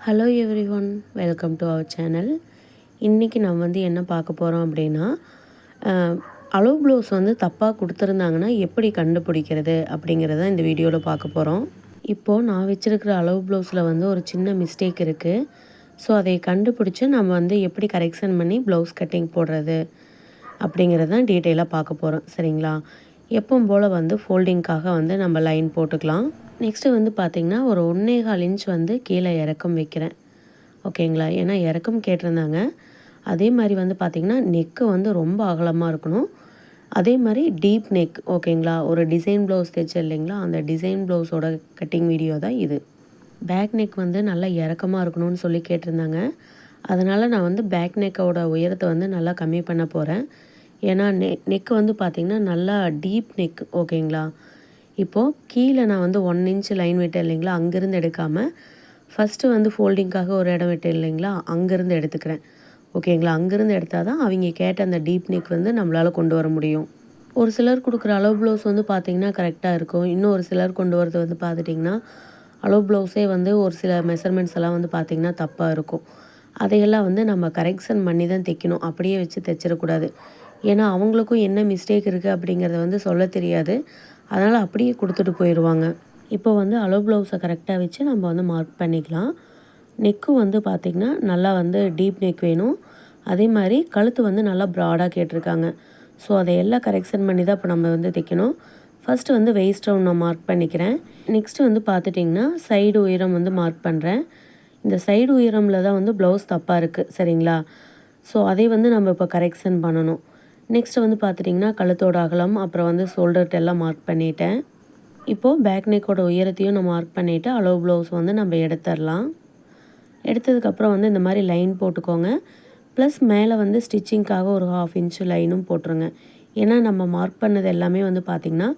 Hello everyone, welcome to our channel. இன்றைக்கி நம்ம என்ன பார்க்க போகிறோம் அப்படின்னா, அளவு ப்ளவுஸ் தப்பாக கொடுத்துருந்தாங்கன்னா எப்படி கண்டுபிடிக்கிறது அப்படிங்கிறத இந்த வீடியோவில் பார்க்க போகிறோம். இப்போது நான் வச்சுருக்கிற அளவு ப்ளவுஸில் ஒரு சின்ன மிஸ்டேக் இருக்குது. ஸோ அதை கண்டுபிடிச்சி நம்ம எப்படி கரெக்ஷன் பண்ணி ப்ளவுஸ் கட்டிங் போடுறது அப்படிங்கிறது தான் டீட்டெயிலாக பார்க்க போகிறோம். சரிங்களா? எப்பவும் போல் ஃபோல்டிங்காக நம்ம லைன் போட்டுக்கலாம். நெக்ஸ்ட்டு பார்த்திங்கன்னா ஒரு 1.25 இன்ச் கீழே இறக்கம் வைக்கிறேன். ஓகேங்களா? ஏன்னா இறக்கம் கேட்டிருந்தாங்க. அதே மாதிரி பார்த்திங்கன்னா நெக்கு ரொம்ப அகலமாக இருக்கணும். அதே மாதிரி டீப் நெக். ஓகேங்களா? ஒரு டிசைன் ப்ளவுஸ் தைச்ச இல்லைங்களா, அந்த டிசைன் ப்ளவுஸோட கட்டிங் வீடியோ தான் இது. பேக் நெக் நல்லா இறக்கமாக இருக்கணும்னு சொல்லி கேட்டிருந்தாங்க. அதனால் நான் பேக் நெக்கோட உயரத்தை நல்லா கம்மி பண்ண போகிறேன். ஏன்னா நெக்கு பார்த்திங்கன்னா நல்லா டீப் நெக். ஓகேங்களா? இப்போது கீழே நான் 1 இன்ச் லைன் விட்டேன் இல்லைங்களா, அங்கேருந்து எடுக்காமல் ஃபஸ்ட்டு ஃபோல்டிங்காக ஒரு இடம் விட்டேன் இல்லைங்களா, அங்கேருந்து எடுத்துக்கிறேன். ஓகேங்களா? அங்கேருந்து எடுத்தால் தான் அவங்க கேட்ட அந்த டீப் நெக் நம்மளால் கொண்டு வர முடியும். ஒரு சிலர் கொடுக்குற அளவு ப்ளவுஸ் பார்த்திங்கன்னா கரெக்டாக இருக்கும். இன்னும் ஒரு சிலர் கொண்டு வரது பார்த்துட்டிங்கன்னா அளவு ப்ளவுஸே ஒரு சில மெஷர்மெண்ட்ஸ் எல்லாம் பார்த்திங்கன்னா தப்பாக இருக்கும். அதையெல்லாம் நம்ம கரெக்ஷன் பண்ணி தான் தைக்கணும். அப்படியே வச்சு தைச்சிடக்கூடாது. ஏன்னா அவங்களுக்கும் என்ன மிஸ்டேக் இருக்குது அப்படிங்கிறத சொல்ல தெரியாது. அதனால் அப்படியே கொடுத்துட்டு போயிடுவாங்க. இப்போ அளவு ப்ளவுஸை கரெக்டாக வச்சு நம்ம மார்க் பண்ணிக்கலாம். நெக்கும் பார்த்திங்கன்னா நல்லா டீப் நெக் வேணும். அதே மாதிரி கழுத்து நல்லா ப்ராடாக கேட்டிருக்காங்க. ஸோ அதையெல்லாம் கரெக்ஷன் பண்ணி தான் இப்போ நம்ம தைக்கணும். ஃபஸ்ட்டு வெயிஸ்ட் ரவுண்ட் நான் மார்க் பண்ணிக்கிறேன். நெக்ஸ்ட்டு பார்த்துட்டிங்கன்னா சைடு உயரம் மார்க் பண்ணுறேன். இந்த சைடு உயரமில் தான் ப்ளவுஸ் தப்பாக இருக்குது. சரிங்களா? ஸோ அதை நம்ம இப்போ கரெக்ஷன் பண்ணணும். நெக்ஸ்ட்டு பார்த்துட்டிங்கன்னா கழுத்தோட அகலம், அப்புறம் ஷோல்டர்ட்டெல்லாம் மார்க் பண்ணிட்டேன். இப்போது பேக் நெக்கோட உயரத்தையும் நான் மார்க் பண்ணிவிட்டு அளவு ப்ளவுஸ் நம்ம எடுத்துடலாம். எடுத்ததுக்கப்புறம் இந்த மாதிரி லைன் போட்டுக்கோங்க. ப்ளஸ் மேலே ஸ்டிச்சிங்க்காக ஒரு 1/2 இன்ச் லைனும் போட்டுருங்க. ஏன்னா நம்ம மார்க் பண்ணது எல்லாமே பார்த்திங்கன்னா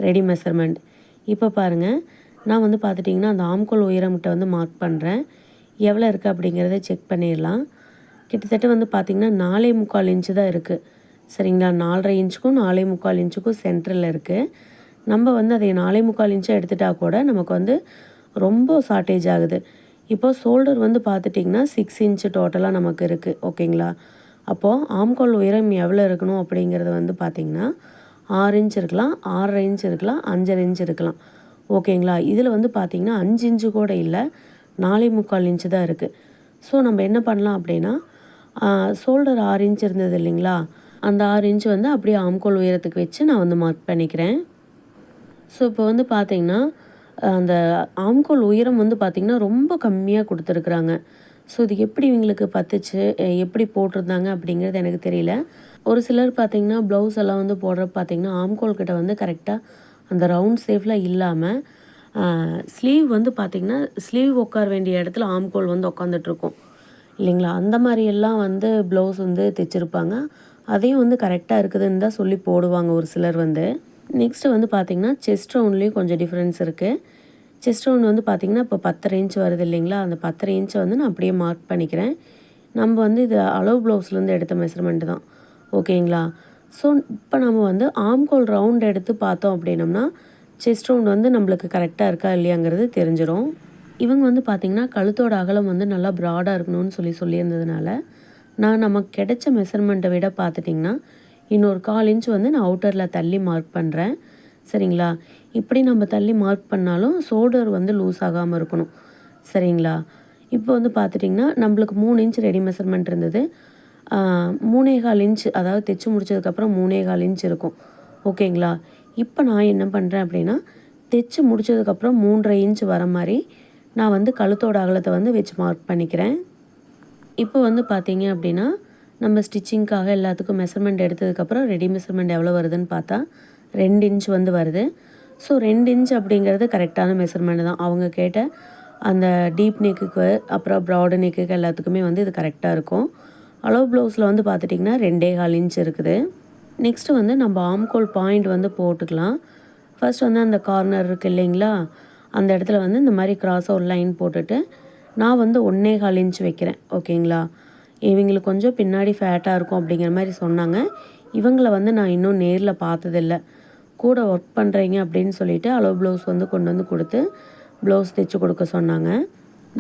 ரெடி மெஷர்மெண்ட். இப்போ பாருங்கள், நான் பார்த்துட்டிங்கன்னா அந்த ஆம்கோல் உயரம்கிட்ட மார்க் பண்ணுறேன். எவ்வளோ இருக்குது அப்படிங்கிறத செக் பண்ணிடலாம். கிட்டத்தட்ட பார்த்திங்கன்னா 4.25 இன்ச்சு தான் இருக்குது. சரிங்களா? 4.5 இன்ச்சுக்கும் 4.25 இன்ச்சுக்கும் சென்டரில் இருக்குது. நம்ம அதை 4.25 இன்ச்சாக எடுத்துட்டால் கூட நமக்கு ரொம்ப ஷார்ட்டேஜ் ஆகுது. இப்போ ஷோல்டர் பார்த்துட்டிங்கன்னா 6 இன்ச்சு டோட்டலாக நமக்கு இருக்குது. ஓகேங்களா? அப்போது ஆம்கோல் உயரம் எவ்வளோ இருக்கணும் அப்படிங்கிறது பார்த்திங்கன்னா 6 இன்ச் இருக்கலாம், 6.5 இன்ச் இருக்கலாம், 5.5 இன்ச் இருக்கலாம். ஓகேங்களா? இதில் பார்த்திங்கன்னா 5 இன்ச்சு கூட இல்லை, 4.25 இன்ச்சு தான் இருக்குது. ஸோ நம்ம என்ன பண்ணலாம் அப்படின்னா, ஷோல்டர் 6 இன்ச் இருந்தது இல்லைங்களா, அந்த 6 இன்ச் அப்படியே ஆம்கோல் உயரத்துக்கு வச்சு நான் மார்க் பண்ணிக்கிறேன். ஸோ இப்போ பார்த்திங்கன்னா அந்த ஆம்கோல் உயரம் பார்த்திங்கன்னா ரொம்ப கம்மியாக கொடுத்துருக்குறாங்க. ஸோ இது எப்படி இவங்களுக்கு பத்துச்சு, எப்படி போட்டிருந்தாங்க அப்படிங்கிறது எனக்கு தெரியல. ஒரு சிலர் பார்த்திங்கன்னா ப்ளவுஸ் எல்லாம் போடுறப்ப பார்த்திங்கன்னா ஆம்கோல் கிட்ட கரெக்டாக அந்த ரவுண்ட் ஷேப்பில் இல்லாமல் ஸ்லீவ் பார்த்திங்கன்னா ஸ்லீவ் உட்கார வேண்டிய இடத்துல ஆம்கோல் உட்காந்துட்ருக்கும் இல்லைங்களா, அந்த மாதிரியெல்லாம் ப்ளவுஸ் தைச்சிருப்பாங்க. அதையும் கரெக்டாக இருக்குதுன்னு தான் சொல்லி போடுவாங்க ஒரு சிலர். நெக்ஸ்ட்டு பார்த்திங்கன்னா செஸ்ட் ரவுண்ட்லேயும் கொஞ்சம் டிஃப்ரென்ஸ் இருக்குது. செஸ்ட் ரவுண்ட் பார்த்திங்கன்னா இப்போ 10.5 இன்ச் வருது இல்லைங்களா, அந்த 10.5 இன்ச்சை நான் அப்படியே மார்க் பண்ணிக்கிறேன். நம்ம இது அளவு ப்ளவுஸ்லேருந்து எடுத்த மெஷர்மெண்ட்டு தான். ஓகேங்களா? ஸோ இப்போ நம்ம ஆம்கோல் ரவுண்ட் எடுத்து பார்த்தோம் அப்படின்னம்னா செஸ்ட் ரவுண்ட் நம்மளுக்கு கரெக்டாக இருக்கா இல்லையாங்கிறது தெரிஞ்சிடும். இவங்க பார்த்திங்கன்னா கழுத்தோட அகலம் நல்லா ப்ராடாக இருக்கணும்னு சொல்லியிருந்ததுனால நான் நமக்கு கிடைச்ச மெஷர்மெண்ட்டை விட பார்த்துட்டிங்கன்னா இன்னொரு 1/4 இன்ச் நான் அவுட்டரில் தள்ளி மார்க் பண்ணுறேன். சரிங்களா? இப்படி நம்ம தள்ளி மார்க் பண்ணாலும் ஷோல்டர் லூஸ் ஆகாமல் இருக்கணும். சரிங்களா? இப்போ பார்த்துட்டிங்கன்னா நம்மளுக்கு 3 இன்ச் ரெடி மெஷர்மெண்ட் இருந்தது. 3.25 இன்ச், அதாவது தைச்சி முடிச்சதுக்கப்புறம் 3.25 இன்ச் இருக்கும். ஓகேங்களா? இப்போ நான் என்ன பண்ணுறேன் அப்படின்னா, தைச்சி முடிச்சதுக்கப்புறம் 3.5 இன்ச் வர மாதிரி நான் கழுத்தோட அகலத்தை வச்சு மார்க் பண்ணிக்கிறேன். இப்போ பார்த்தீங்க அப்படின்னா நம்ம ஸ்டிச்சிங்க்காக எல்லாத்துக்கும் மெஷர்மெண்ட் எடுத்ததுக்கப்புறம் ரெடி மெஷர்மெண்ட் எவ்வளோ வருதுன்னு பார்த்தா 2 இன்ச் வருது. ஸோ 2 இன்ச் அப்படிங்கிறது கரெக்டான மெஷர்மெண்ட் தான். அவங்க கேட்ட அந்த டீப் நெக்குக்கு அப்புறம் ப்ராடு நெக்குக்கு எல்லாத்துக்குமே இது கரெக்டாக இருக்கும். அளவு ப்ளவுஸில் பார்த்துட்டிங்கன்னா 2.25 இன்ச் இருக்குது. நெக்ஸ்ட்டு நம்ம ஆம்கோல் பாயிண்ட் போட்டுக்கலாம். ஃபர்ஸ்ட் அந்த கார்னர் இருக்குது இல்லைங்களா, அந்த இடத்துல இந்த மாதிரி கிராஸாக ஒரு லைன் போட்டுட்டு நான் 1.25 இன்ச் வைக்கிறேன். ஓகேங்களா? இவங்களுக்கு கொஞ்சம் பின்னாடி ஃபேட்டாக இருக்கும் அப்படிங்கிற மாதிரி சொன்னாங்க. இவங்களை நான் இன்னும் நேரில் பார்த்ததில்ல. கூட ஒர்க் பண்ணுறீங்க அப்படின்னு சொல்லிவிட்டு அளவு ப்ளவுஸ் கொண்டு கொடுத்து ப்ளவுஸ் தைச்சி கொடுக்க சொன்னாங்க.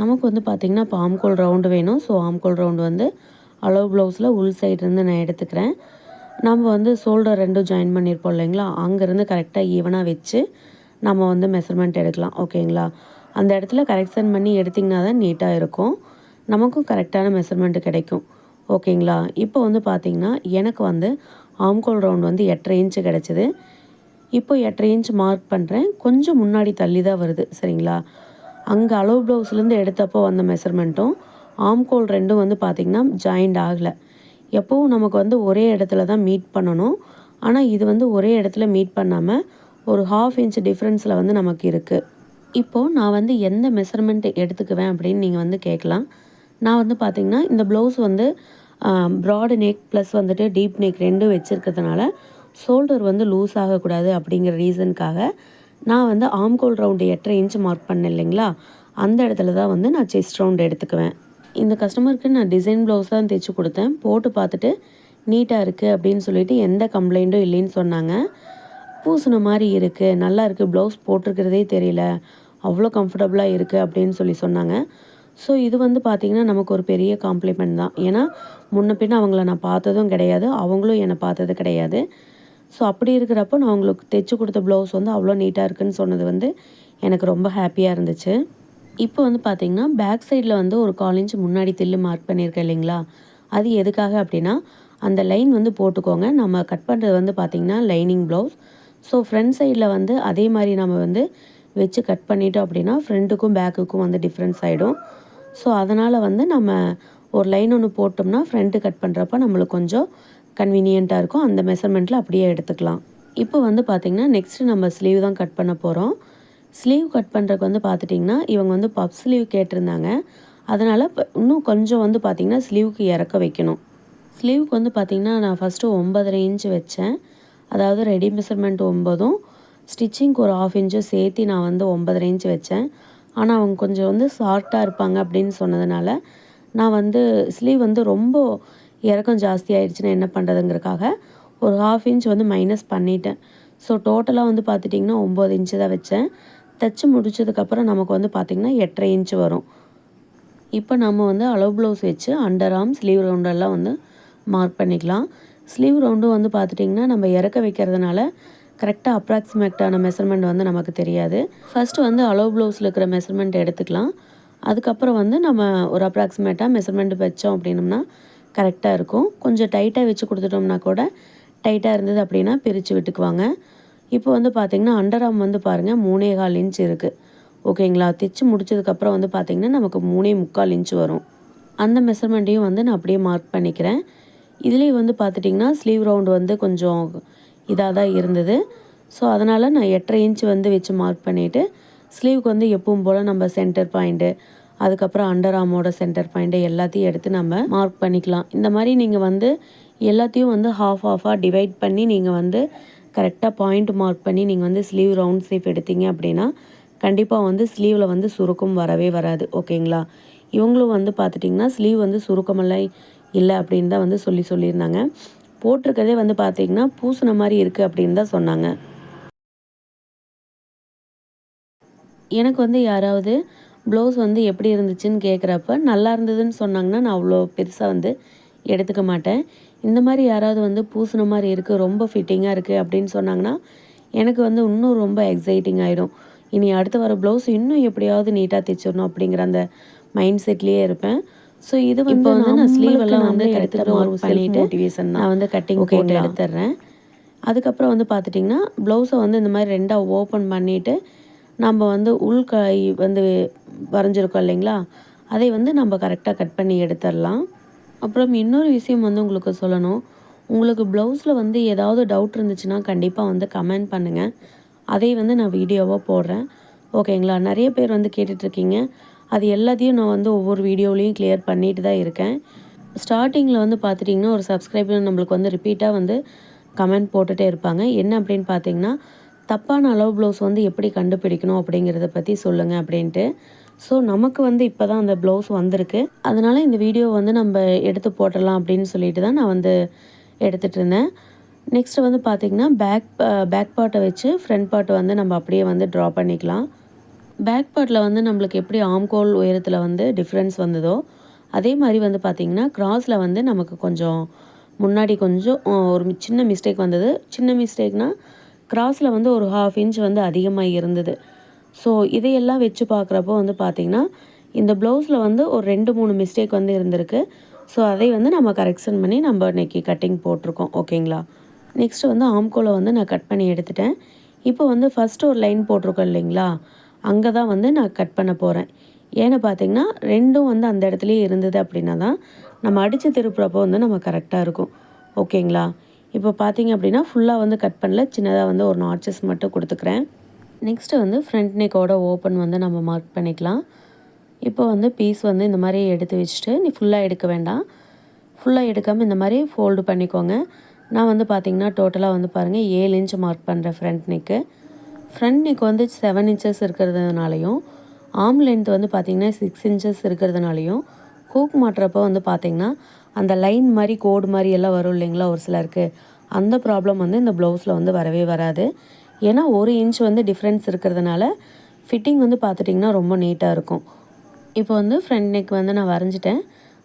நமக்கு வந்து பார்த்திங்கன்னா இப்போ ஆம்கோல் ரவுண்டு வேணும். ஸோ ஆம்கோல் ரவுண்டு வந்து அளவு ப்ளவுஸில் உள் சைட்லேருந்து நான் எடுத்துக்கிறேன். நம்ம வந்து ஷோல்டர் 2ம் ஜாயின் பண்ணியிருப்போம் இல்லைங்களா, அங்கேருந்து கரெக்டாக ஈவனாக வச்சு நம்ம வந்து மெஷர்மெண்ட் எடுக்கலாம். ஓகேங்களா, அந்த இடத்துல கரெக்ஷன் பண்ணி எடுத்திங்கன்னா தான் நீட்டாக இருக்கும். நமக்கும் கரெக்டான மெஷர்மெண்ட்டு கிடைக்கும். ஓகேங்களா, இப்போ வந்து பார்த்திங்கன்னா எனக்கு வந்து ஆம்கோல் ரவுண்ட் வந்து 8.5 இன்ச்சு கிடச்சிது. இப்போ 8.5 இன்ச் மார்க் பண்ணுறேன். கொஞ்சம் முன்னாடி தள்ளி தான் வருது. சரிங்களா, அங்கே அளவு ப்ளவுஸ்லேருந்து எடுத்தப்போ வந்த மெஷர்மெண்ட்டும் ஆம்கோல் 2ம் வந்து பார்த்திங்கன்னா ஜாயிண்ட் ஆகலை. எப்போவும் நமக்கு வந்து ஒரே இடத்துல தான் மீட் பண்ணணும். ஆனால் இது வந்து ஒரே இடத்துல மீட் பண்ணாமல் ஒரு 1/2 இன்ச் டிஃப்ரென்ஸில் வந்து நமக்கு இருக்குது. இப்போது நான் வந்து எந்த மெஷர்மெண்ட் எடுத்துக்குவேன் அப்படின்னு நீங்கள் வந்து கேட்கலாம். நான் வந்து பார்த்திங்கன்னா இந்த ப்ளவுஸ் வந்து ப்ராடு நெக் ப்ளஸ் வந்துட்டு டீப் நெக் 2ம் வச்சுருக்கிறதுனால ஷோல்டர் வந்து லூஸ் ஆகக்கூடாது அப்படிங்கிற ரீசனுக்காக நான் வந்து ஆம்கோல் ரவுண்டு 8.5 இன்ச் மார்க் பண்ணேன் இல்லைங்களா, அந்த இடத்துல தான் வந்து நான் செஸ்ட் ரவுண்டு எடுத்துக்குவேன். இந்த கஸ்டமருக்கு நான் டிசைன் ப்ளவுஸ் தான் தைச்சி கொடுத்தேன். போட்டு பார்த்துட்டு நீட்டாக இருக்குது அப்படின்னு சொல்லிட்டு எந்த கம்ப்ளைண்ட்டும் இல்லைன்னு சொன்னாங்க. பூசின மாதிரி இருக்குது, நல்லா இருக்குது, ப்ளவுஸ் போட்டிருக்கிறதே தெரியல, அவ்வளோ கம்ஃபர்டபுளாக இருக்குது அப்படின்னு சொன்னாங்க. ஸோ இது வந்து பார்த்திங்கன்னா நமக்கு ஒரு பெரிய காம்ப்ளிமெண்ட் தான். ஏன்னா முன்ன பின்ன அவங்கள நான் பார்த்ததும் கிடையாது, அவங்களும் என்னை பார்த்தது கிடையாது. ஸோ அப்படி இருக்கிறப்போ நான் அவங்களுக்கு தைச்சி கொடுத்த ப்ளவுஸ் வந்து அவ்வளோ நீட்டாக இருக்குதுன்னு சொன்னது வந்து எனக்கு ரொம்ப ஹாப்பியாக இருந்துச்சு. இப்போ வந்து பார்த்திங்கன்னா பேக் சைடில் வந்து ஒரு 1/4 இன்ச் முன்னாடி தில்லு மார்க் பண்ணியிருக்கேன் இல்லைங்களா, அது எதுக்காக அப்படின்னா அந்த லைன் வந்து போட்டுக்கோங்க. நம்ம கட் பண்ணுறது வந்து பார்த்திங்கன்னா லைனிங் ப்ளவுஸ். ஸோ ஃப்ரண்ட் சைடில் வந்து அதே மாதிரி நம்ம வந்து வச்சு கட் பண்ணிட்டோம் அப்படின்னா ஃப்ரண்ட்டுக்கும் பேக்குக்கும் வந்து டிஃப்ரென்ஸ் ஆகிடும். ஸோ அதனால் வந்து நம்ம ஒரு லைன் ஒன்று போட்டோம்னா ஃப்ரண்ட்டு கட் பண்ணுறப்ப நம்மளுக்கு கொஞ்சம் கன்வீனியண்ட்டாக இருக்கும். அந்த மெஷர்மெண்ட்டில் அப்படியே எடுத்துக்கலாம். இப்போ வந்து பார்த்திங்கன்னா நெக்ஸ்ட்டு நம்ம ஸ்லீவ் தான் கட் பண்ண போகிறோம். ஸ்லீவ் கட் பண்ணுறதுக்கு வந்து பார்த்துட்டிங்கன்னா இவங்க வந்து பஃப் ஸ்லீவ் கேட்டிருந்தாங்க. அதனால் இன்னும் கொஞ்சம் வந்து பார்த்திங்கன்னா ஸ்லீவுக்கு இறக்க வைக்கணும். ஸ்லீவுக்கு வந்து பார்த்திங்கன்னா நான் ஃபஸ்ட்டு 9.5 இன்ச் வச்சேன். அதாவது ரெடி மெஷர்மெண்ட் 9ம் ஸ்டிச்சிங்க்கு ஒரு 1/2 இன்ச்சும் சேர்த்து நான் வந்து 9.5 இன்ச் வச்சேன். ஆனால் அவங்க கொஞ்சம் வந்து ஷார்ட்டாக இருப்பாங்க அப்படின்னு சொன்னதுனால நான் வந்து ஸ்லீவ் வந்து ரொம்ப இறக்கம் ஜாஸ்தி ஆகிடுச்சுன்னா என்ன பண்ணுறதுங்கிறக்காக ஒரு 1/2 இன்ச் வந்து மைனஸ் பண்ணிட்டேன். ஸோ டோட்டலாக வந்து பார்த்துட்டிங்கன்னா 9 இன்ச்சு தான் வச்சேன். தைச்சி முடிச்சதுக்கப்புறம் நமக்கு வந்து பார்த்திங்கன்னா 8.5 இன்ச்சு வரும். இப்போ நம்ம வந்து அளவு ப்ளவுஸ் வச்சு அண்டர் ஆர்ம் ஸ்லீவ் ரவுண்டெல்லாம் வந்து மார்க் பண்ணிக்கலாம். ஸ்லீவ் ரவுண்டும் வந்து பார்த்துட்டிங்கன்னா நம்ம இறக்க வைக்கிறதுனால கரெக்டாக அப்ராக்சிமேட்டான மெஷர்மெண்ட் வந்து நமக்கு தெரியாது. ஃபஸ்ட்டு வந்து அளவு ப்ளவுஸில் இருக்கிற மெஷர்மெண்ட் எடுத்துக்கலாம். அதுக்கப்புறம் வந்து நம்ம ஒரு அப்ராக்சிமேட்டாக மெஷர்மெண்ட் வச்சோம் அப்படின்னம்னா கரெக்டாக இருக்கும். கொஞ்சம் டைட்டாக வச்சு கொடுத்துட்டோம்னா கூட டைட்டாக இருந்தது அப்படின்னா பிரித்து விட்டுக்குவாங்க. இப்போ வந்து பார்த்திங்கன்னா அண்டர் ஆர்ம் வந்து பாருங்கள் 3.25 இன்ச் இருக்குது. ஓகேங்களா, தைச்சி முடிச்சதுக்கப்புறம் வந்து பார்த்திங்கன்னா நமக்கு 3.25 இன்ச் வரும். அந்த மெஷர்மெண்ட்டையும் வந்து நான் அப்படியே மார்க் பண்ணிக்கிறேன். இதுலேயும் வந்து பார்த்துட்டிங்கன்னா ஸ்லீவ் ரவுண்டு வந்து கொஞ்சம் இதாக தான் இருந்தது. ஸோ அதனால் நான் 8.5 இன்ச் வந்து வச்சு மார்க் பண்ணிவிட்டு ஸ்லீவுக்கு வந்து எப்பவும் போல் நம்ம சென்டர் பாயிண்ட்டு, அதுக்கப்புறம் அண்டர் ஆர்மோட சென்டர் பாயிண்ட்டு எல்லாத்தையும் எடுத்து நம்ம மார்க் பண்ணிக்கலாம். இந்த மாதிரி நீங்கள் வந்து எல்லாத்தையும் வந்து ஹாஃபாக டிவைட் பண்ணி நீங்கள் வந்து கரெக்டாக பாயிண்ட் மார்க் பண்ணி நீங்கள் வந்து ஸ்லீவ் ரவுண்ட் ஷேப் எடுத்தீங்க அப்படின்னா கண்டிப்பாக வந்து ஸ்லீவில் வந்து சுருக்கம் வரவே வராது. ஓகேங்களா, இவங்களும் வந்து பார்த்துட்டிங்கன்னா ஸ்லீவ் வந்து சுருக்கமெல்லாம் இல்லை அப்படின்னு தான் வந்து சொல்லியிருந்தாங்க. போட்டிருக்கதே வந்து பார்த்திங்கன்னா பூசின மாதிரி இருக்குது அப்படின்னு தான் சொன்னாங்க. எனக்கு வந்து யாராவது ப்ளவுஸ் வந்து எப்படி இருந்துச்சுன்னு கேட்குறப்ப நல்லா இருந்ததுன்னு சொன்னாங்கன்னா நான் அவ்வளோ பெருசாக வந்து எடுத்துக்க மாட்டேன். இந்த மாதிரி யாராவது வந்து பூசின மாதிரி இருக்குது, ரொம்ப ஃபிட்டிங்காக இருக்குது அப்படின்னு சொன்னாங்கன்னா எனக்கு வந்து இன்னும் ரொம்ப எக்ஸைட்டிங் ஆகிடும். இனி அடுத்து வர ப்ளவுஸ் இன்னும் எப்படியாவது நீட்டாக தைச்சிடணும் அப்படிங்கிற அந்த மைண்ட் செட்லேயே இருப்பேன். ஸோ இது வந்து நான் ஸ்லீவ் எல்லாம் வந்து எடுத்துக்கிற ஒரு செல்ஃப் மோட்டிவேஷன் தான். நான் வந்து கட்டிங் போட்டு எடுத்துடுறேன். அதுக்கப்புறம் வந்து பார்த்துட்டிங்கன்னா ப்ளவுஸை வந்து இந்த மாதிரி 2ஆக ஓப்பன் பண்ணிவிட்டு நம்ம வந்து உள் கை வந்து வரைஞ்சிருக்கோம் இல்லைங்களா, அதை வந்து நம்ம கரெக்டாக கட் பண்ணி எடுத்துடலாம். அப்புறம் இன்னொரு விஷயம் வந்து உங்களுக்கு சொல்லணும். உங்களுக்கு ப்ளவுஸில் வந்து ஏதாவது டவுட் இருந்துச்சுன்னா கண்டிப்பாக வந்து கமெண்ட் பண்ணுங்கள். அதை வந்து நான் வீடியோவாக போடுறேன். ஓகேங்களா, நிறைய பேர் வந்து கேட்டுட்ருக்கீங்க. அது எல்லாத்தையும் நான் வந்து ஒவ்வொரு வீடியோலையும் கிளியர் பண்ணிட்டு தான் இருக்கேன். ஸ்டார்டிங்கில் வந்து பார்த்துட்டிங்கன்னா ஒரு சப்ஸ்கிரைபர் நம்மளுக்கு வந்து ரிப்பீட்டாக வந்து கமெண்ட் போட்டுகிட்டே இருப்பாங்க. என்ன அப்படின்னு பார்த்தீங்கன்னா தப்பான அளவு ப்ளவுஸ் வந்து எப்படி கண்டுபிடிக்கணும் அப்படிங்கிறத பற்றி சொல்லுங்கள் அப்படின்ட்டு. ஸோ நமக்கு வந்து இப்போ தான் அந்த ப்ளவுஸ் வந்திருக்கு. அதனால் இந்த வீடியோ வந்து நம்ம எடுத்து போட்டுடலாம் அப்படின்னு சொல்லிட்டு தான் நான் வந்து எடுத்துகிட்டு இருந்தேன். நெக்ஸ்ட்டு வந்து பார்த்திங்கன்னா பேக் பார்ட்டை வச்சு ஃப்ரண்ட் பார்ட்டை வந்து நம்ம அப்படியே வந்து ட்ரா பண்ணிக்கலாம். பேக் பார்ட்டில் வந்து நம்மளுக்கு எப்படி ஆம்கோல் உயரத்தில் வந்து டிஃப்ரென்ஸ் வந்ததோ அதே மாதிரி வந்து பார்த்திங்கன்னா கிராஸில் வந்து நமக்கு கொஞ்சம் முன்னாடி கொஞ்சம் ஒரு சின்ன மிஸ்டேக் வந்தது. சின்ன மிஸ்டேக்னால் கிராஸில் வந்து ஒரு 1/2 இன்ச் வந்து அதிகமாக இருந்தது. ஸோ இதையெல்லாம் வச்சு பார்க்குறப்போ வந்து பார்த்திங்கன்னா இந்த ப்ளவுஸில் வந்து ஒரு 2-3 மிஸ்டேக் வந்து இருந்திருக்கு. ஸோ அதை வந்து நம்ம கரெக்ஷன் பண்ணி நம்ம இன்றைக்கி கட்டிங் போட்டிருக்கோம். ஓகேங்களா. நெக்ஸ்ட்டு வந்து ஆம்கோலை வந்து நான் கட் பண்ணி எடுத்துட்டேன். இப்போ வந்து ஃபஸ்ட்டு ஒரு லைன் போட்டிருக்கோம் இல்லைங்களா, அங்கே தான் வந்து நான் கட் பண்ண போகிறேன். ஏன்னு பார்த்தீங்கன்னா 2ம் வந்து அந்த இடத்துலையே இருந்தது அப்படின்னா தான் நம்ம அடித்து திருப்புறப்போ வந்து நம்ம கரெக்டாக இருக்கும். ஓகேங்களா. இப்போ பார்த்தீங்க அப்படின்னா ஃபுல்லாக வந்து கட் பண்ணல, சின்னதாக வந்து ஒரு நாட்சஸ் மட்டும் கொடுத்துக்கிறேன். நெக்ஸ்ட்டு வந்து ஃப்ரண்ட் நெக்கோட ஓப்பன் வந்து நம்ம மார்க் பண்ணிக்கலாம். இப்போ வந்து பீஸ் வந்து இந்த மாதிரி எடுத்து வச்சுட்டு, நீ ஃபுல்லாக எடுக்க வேண்டாம், ஃபுல்லாக எடுக்காமல் இந்த மாதிரி ஃபோல்டு பண்ணிக்கோங்க. நான் வந்து பார்த்திங்கன்னா டோட்டலாக வந்து பாருங்கள் 7 இன்ச் மார்க் பண்ணுறேன் ஃப்ரண்ட் நெக்கு. ஃப்ரண்ட் நெக் வந்து 7 இன்ச்சஸ் இருக்கிறதுனாலையும் ஆர்ம் லென்த் வந்து பார்த்திங்கன்னா 6 இன்ச்சஸ் இருக்கிறதுனாலையும் ஹூக் மாட்டுறப்போ வந்து பார்த்திங்கன்னா அந்த லைன் மாதிரி கோடு மாதிரி எல்லாம் வரும் இல்லைங்களா ஒரு சிலருக்கு, அந்த ப்ராப்ளம் வந்து இந்த ப்ளவுஸில் வந்து வரவே வராது. ஏன்னா 1 இன்ச் வந்து டிஃப்ரென்ஸ் இருக்கிறதுனால ஃபிட்டிங் வந்து பார்த்துட்டிங்கன்னா ரொம்ப நீட்டாக இருக்கும். இப்போ வந்து ஃப்ரண்ட் நெக் வந்து நான் வரைஞ்சிட்டேன்.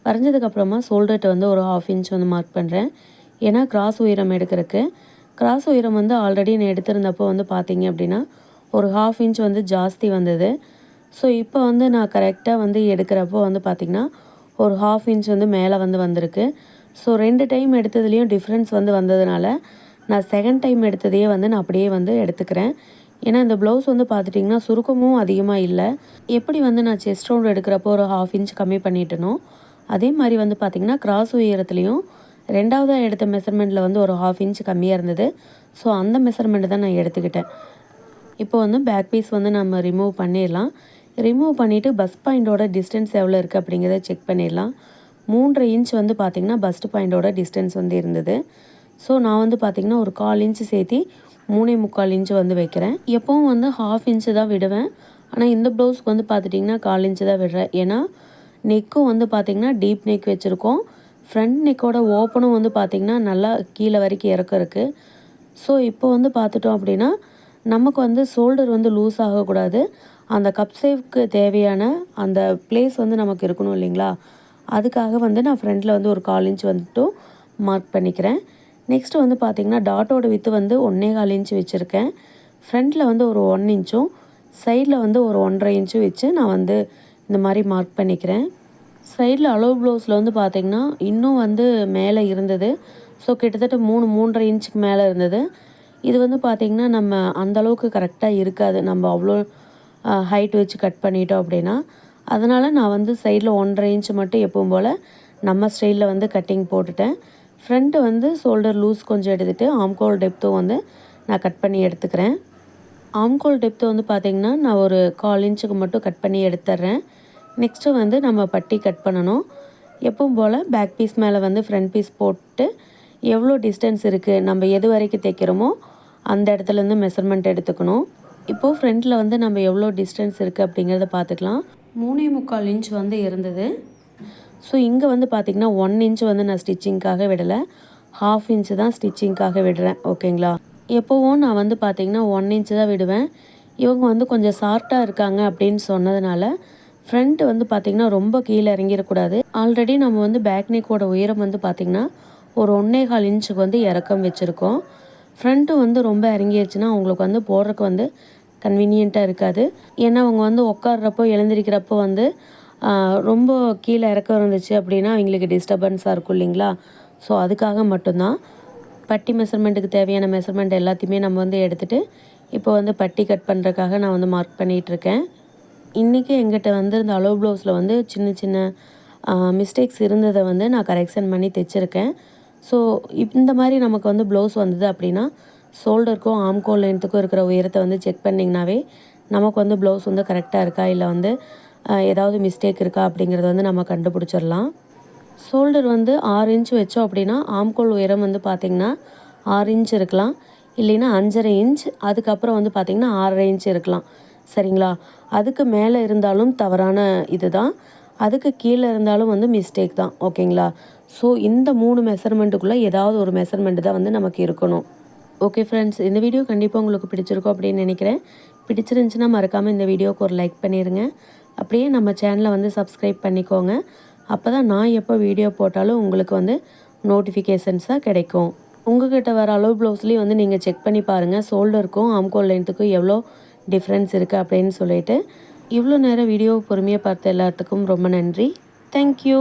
வரைஞ்சதுக்கப்புறமா ஷோல்டர்கிட்ட வந்து ஒரு 1/2 இன்ச் வந்து மார்க் பண்ணுறேன். ஏன்னா கிராஸ் உயரம் எடுக்கிறதுக்கு. கிராஸ் உயரம் வந்து ஆல்ரெடி நான் எடுத்திருந்தப்போ வந்து பார்த்தீங்க அப்படின்னா ஒரு 1/2 இன்ச் வந்து ஜாஸ்தி வந்தது. ஸோ இப்போ வந்து நான் கரெக்டாக வந்து எடுக்கிறப்போ வந்து பார்த்திங்கன்னா ஒரு 1/2 இன்ச் வந்து மேலே வந்து வந்திருக்கு. ஸோ 2 டைம் எடுத்ததுலேயும் டிஃப்ரென்ஸ் வந்து வந்ததுனால நான் செகண்ட் டைம் எடுத்ததையே வந்து நான் அப்படியே வந்து எடுத்துக்கிறேன். ஏன்னா இந்த ப்ளவுஸ் வந்து பார்த்துட்டிங்கன்னா சுருக்கமும் அதிகமாக இல்லை. எப்படி வந்து நான் செஸ்ட் ரவுண்ட் எடுக்கிறப்போ ஒரு 1/2 இன்ச் கம்மி பண்ணிட்டேனோ அதே மாதிரி வந்து பார்த்திங்கன்னா கிராஸ் உயரத்துலேயும் 2வதாக எடுத்த மெஷர்மெண்ட்டில் வந்து ஒரு 1/2 இன்ச் கம்மியாக இருந்தது. ஸோ அந்த மெஷர்மெண்ட்டு தான் நான் எடுத்துக்கிட்டேன். இப்போ வந்து பேக் பீஸ் வந்து நம்ம ரிமூவ் பண்ணிடலாம். ரிமூவ் பண்ணிவிட்டு பஸ்ட் பாயிண்டோட டிஸ்டன்ஸ் எவ்வளோ இருக்குது அப்படிங்கிறத செக் பண்ணிடலாம். 3.5 இன்ச் வந்து பார்த்திங்கன்னா பஸ்ட் பாயிண்டோட டிஸ்டன்ஸ் வந்து இருந்தது. ஸோ நான் வந்து பார்த்திங்கன்னா ஒரு 1/4 இன்ச்சு சேர்த்து 3.25 இன்ச்சு வந்து வைக்கிறேன். எப்போவும் வந்து 1/2 இன்ச்சு தான் விடுவேன். ஆனால் இந்த ப்ளவுஸ்க்கு வந்து பார்த்துட்டிங்கன்னா 1/4 இன்ச்சு தான் விடுறேன். ஏன்னா நெக்கும் வந்து பார்த்திங்கன்னா டீப் நெக் வச்சுருக்கோம். ஃப்ரண்ட் நெக்கோட ஓப்பனும் வந்து பார்த்திங்கன்னா நல்லா கீழே வரைக்கும் இறக்கம் இருக்குது. ஸோ இப்போ வந்து பார்த்துட்டோம் அப்படின்னா நமக்கு வந்து ஷோல்டர் வந்து லூஸ் ஆகக்கூடாது. அந்த கப் சேவ்க்கு தேவையான அந்த பிளேஸ் வந்து நமக்கு இருக்கணும் இல்லைங்களா, அதுக்காக வந்து நான் ஃப்ரண்ட்டில் வந்து ஒரு 1/4 இன்ச் வந்துட்டு மார்க் பண்ணிக்கிறேன். நெக்ஸ்ட்டு வந்து பார்த்திங்கன்னா டாட்டோட வித்து வந்து 1.25 இன்ச் வச்சுருக்கேன். ஃப்ரண்ட்டில் வந்து ஒரு 1 இன்ச்சும் சைடில் வந்து ஒரு 1.5 இன்ச்சும் வச்சு நான் வந்து இந்த மாதிரி மார்க் பண்ணிக்கிறேன். சைடில் அளவு ப்ளவுஸில் வந்து பார்த்திங்கன்னா இன்னும் வந்து மேலே இருந்தது. ஸோ கிட்டத்தட்ட 3.5 இன்ச்சுக்கு மேலே இருந்தது. இது வந்து பார்த்திங்கன்னா நம்ம அந்தளவுக்கு கரெக்டாக இருக்காது, நம்ம அவ்வளோ ஹைட் வச்சு கட் பண்ணிட்டோம் அப்படின்னா. அதனால் நான் வந்து சைடில் 1.5 இன்ச் மட்டும் எப்பவும் போல் நம்ம ஸ்டைலில் வந்து கட்டிங் போட்டுட்டேன். ஃப்ரண்ட்டு வந்து ஷோல்டர் லூஸ் கொஞ்சம் எடுத்துகிட்டு ஆம்கோல் டெப்த்தும் வந்து நான் கட் பண்ணி எடுத்துக்கிறேன். ஆம்கோல் டெப்த்து வந்து பார்த்திங்கன்னா நான் ஒரு 1/4 இன்ச்சுக்கு மட்டும் கட் பண்ணி எடுத்துட்றேன். நெக்ஸ்ட்டு வந்து நம்ம பட்டி கட் பண்ணணும். எப்பவும் போல் பேக் பீஸ் மேலே வந்து ஃப்ரண்ட் பீஸ் போட்டு எவ்வளோ டிஸ்டன்ஸ் இருக்குது, நம்ம எது வரைக்கும் தைக்கிறோமோ அந்த இடத்துலேருந்து மெஷர்மெண்ட் எடுத்துக்கணும். இப்போது ஃப்ரண்ட்டில் வந்து நம்ம எவ்வளோ டிஸ்டன்ஸ் இருக்குது அப்படிங்கிறத பார்த்துக்கலாம். 3.25 இன்ச் வந்து இருந்தது. ஸோ இங்கே வந்து பார்த்திங்கன்னா 1 இன்ச் வந்து நான் ஸ்டிச்சிங்க்காக விடலை, 1/2 இன்ச்சு தான் ஸ்டிச்சிங்க்காக விடுறேன். ஓகேங்களா. எப்போவும் நான் வந்து பார்த்திங்கன்னா 1 இன்ச்சு தான் விடுவேன். இவங்க வந்து கொஞ்சம் ஷார்ட்டாக இருக்காங்க அப்படின்னு சொன்னதுனால ஃப்ரண்ட்டு வந்து பார்த்திங்கன்னா ரொம்ப கீழே இறங்கிடக்கூடாது. ஆல்ரெடி நம்ம வந்து பேக் நெக்கோட உயரம் வந்து பார்த்திங்கன்னா ஒரு 1.25 இன்ச்சுக்கு வந்து இறக்கம் வச்சுருக்கோம். ஃப்ரண்ட்டு வந்து ரொம்ப இறங்கிடுச்சுன்னா அவங்களுக்கு வந்து போடுறதுக்கு வந்து கன்வீனியண்ட்டாக இருக்காது. ஏன்னா அவங்க வந்து உட்கார்றப்போ எழுந்திரிக்கிறப்போ வந்து ரொம்ப கீழே இறக்கம் இருந்துச்சு அப்படின்னா அவங்களுக்கு டிஸ்டர்பன்ஸாக இருக்கும் இல்லைங்களா. ஸோ அதுக்காக மட்டும்தான் பட்டி மெஷர்மெண்ட்டுக்கு தேவையான மெஷர்மெண்ட் எல்லாத்தையுமே நம்ம வந்து எடுத்துகிட்டு இப்போ வந்து பட்டி கட் பண்ணுறதுக்காக நான் வந்து மார்க் பண்ணிகிட்ருக்கேன். இன்றைக்கி எங்கிட்ட வந்து இந்த அளவு ப்ளவுஸில் வந்து சின்ன சின்ன மிஸ்டேக்ஸ் இருந்ததை வந்து நான் கரெக்ஷன் பண்ணி தைச்சிருக்கேன். ஸோ இந்த மாதிரி நமக்கு வந்து ப்ளவுஸ் வந்தது அப்படின்னா ஷோல்டருக்கும் ஆம்கோல் லென்த்துக்கும் இருக்கிற உயரத்தை வந்து செக் பண்ணிங்கனாவே நமக்கு வந்து ப்ளவுஸ் வந்து கரெக்டாக இருக்கா இல்லை வந்து ஏதாவது மிஸ்டேக் இருக்கா அப்படிங்கிறத வந்து நம்ம கண்டுபிடிச்சிடலாம். ஷோல்டர் வந்து 6 இன்ச் வச்சோம் அப்படின்னா ஆம்கோல் உயரம் வந்து பார்த்திங்கன்னா 6 இன்ச் இருக்கலாம், இல்லைன்னா 5.5 இன்ச், அதுக்கப்புறம் வந்து பார்த்திங்கன்னா 6.5 இன்ச் இருக்கலாம். சரிங்களா. அதுக்கு மேலே இருந்தாலும் தவறான இது தான், அதுக்கு கீழே இருந்தாலும் வந்து மிஸ்டேக் தான். ஓகேங்களா. ஸோ இந்த 3 மெஷர்மெண்ட்டுக்குள்ளே ஏதாவது ஒரு மெஷர்மெண்ட்டு தான் வந்து நமக்கு இருக்கணும். ஓகே ஃப்ரெண்ட்ஸ், இந்த வீடியோ கண்டிப்பாக உங்களுக்கு பிடிச்சிருக்கும் அப்படின்னு நினைக்கிறேன். பிடிச்சிருந்துச்சுன்னா மறக்காமல் இந்த வீடியோவுக்கு ஒரு லைக் பண்ணிடுங்க. அப்படியே நம்ம சேனலை வந்து சப்ஸ்கிரைப் பண்ணிக்கோங்க. அப்போ தான் நான் எப்போ வீடியோ போட்டாலும் உங்களுக்கு வந்து நோட்டிஃபிகேஷன்ஸாக கிடைக்கும். உங்கள்கிட்ட வர அளவு ப்ளவுஸ்லேயும் வந்து நீங்கள் செக் பண்ணி பாருங்கள், ஷோல்டருக்கும் ஆம்கோல் லென்த்துக்கும் எவ்வளோ டிஃப்ரென்ஸ் இருக்குது அப்படின்னு சொல்லிட்டு. இவ்வளோ நேரம் வீடியோ பொறுமையாக பார்த்த எல்லாத்துக்கும் ரொம்ப நன்றி. தேங்க்யூ.